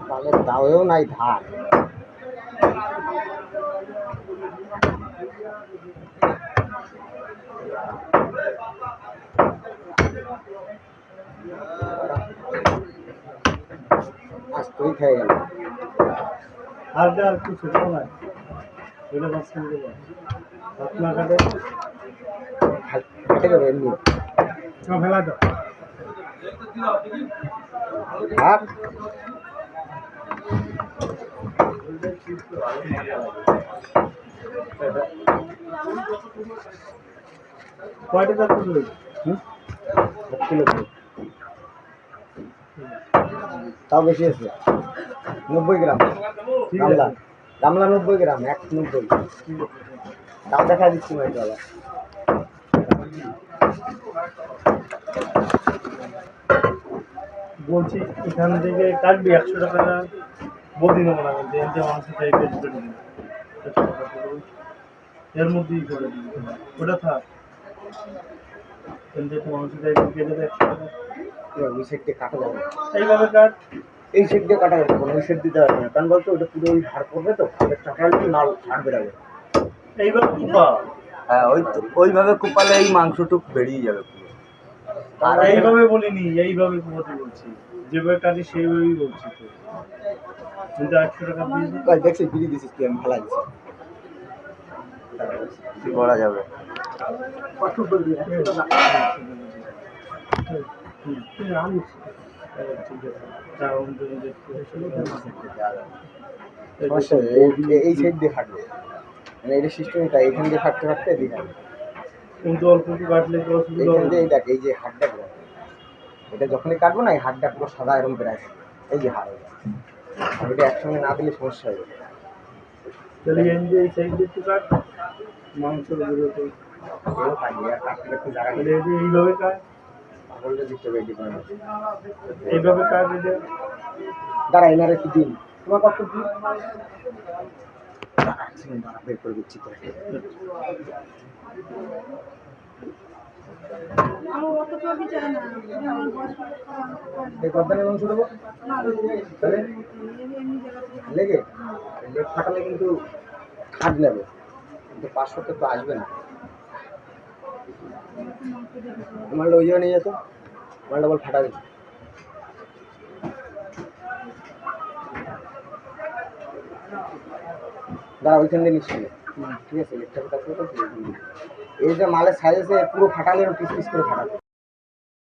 তাহলে দাওয়েও নাই ধার। আজ তুই খেয়ে গেল আর কিছু না ওইটা বাস করে দেবো আপনার কাটে কেটে যাবে এমনি ফেলা দাও ভাত কয়টা চার কিলো তাও বেশি আছে 90 গ্রাম গামলা গামলা 90 গ্রাম 190 দাম দেখা দিচ্ছি মাইকওয়ালা বলছি এখান থেকে কাটবি 100 টাকা বদি নেবো না কিন্তু এতে মানুষের চাইতে এর মধ্যেই করে দিবি ওটা থাক কিন্তু মানুষের চাইতে কেটে দেয় 100 টাকা ওই সাইড দিয়ে কাটা যাবে এইভাবে কাট এই সাইড দিয়ে কাটা যাবে ওই সাইড দিতে পারবে না কারণ বলতো ওটা পুরো ওই ধার করবে তো চাটালটি নাল ছাড় বেরাবে এইভাবে কুপা হ্যাঁ ওই তো ওইভাবে কুপালে এই মাংসটুক বেরিয়ে যাবে পুরো আর এইভাবে বলিনি এইভাবে কুপাতে বলছি যেভাবে কাটি সেইভাবেই বলছি তো কিন্তু 100 টাকা দিয়ে দেখছি বিড়ি দিছিস তুই আমি ভালো দিছি কি করা যাবে এই সাইড দিয়ে কাটবে মানে এটা সিস্টেম এটা এইখান দিয়ে কাটতে কাটতে এদিকে কিন্তু অল্প একটু কাটলে এইখান দিয়ে দেখ এই যে হাড়টা এটা যখনই কাটবো না এই হাড়টা পুরো সাদা এরকম বেড়ায় এই যে হাড় আর এটা একসঙ্গে না দিলে সমস্যা হবে তাহলে এই সাইড দিয়ে একটু কাট মাংসের বেরোতে এইভাবে কাট এইভাবে কাট এটা দাঁড়া এনার একটু দিন তোমার কত দিন বের করে দিচ্ছি তো এই কতদিনের মাংস দেবো তাহলে লেগে লেগ ফাটালে কিন্তু খাট নেবে কিন্তু 500 তো আসবে না মালটা ওই জায়গায় নিয়ে যেত মালটা বল ফাটাবে দাঁড়া ওইখান দিয়ে নিচ্ছিল ঠিক আছে লেগটা ফাটাতে এই যে মালের সাইজে পুরো ফাটালে পিস পিস করে ফাটাবে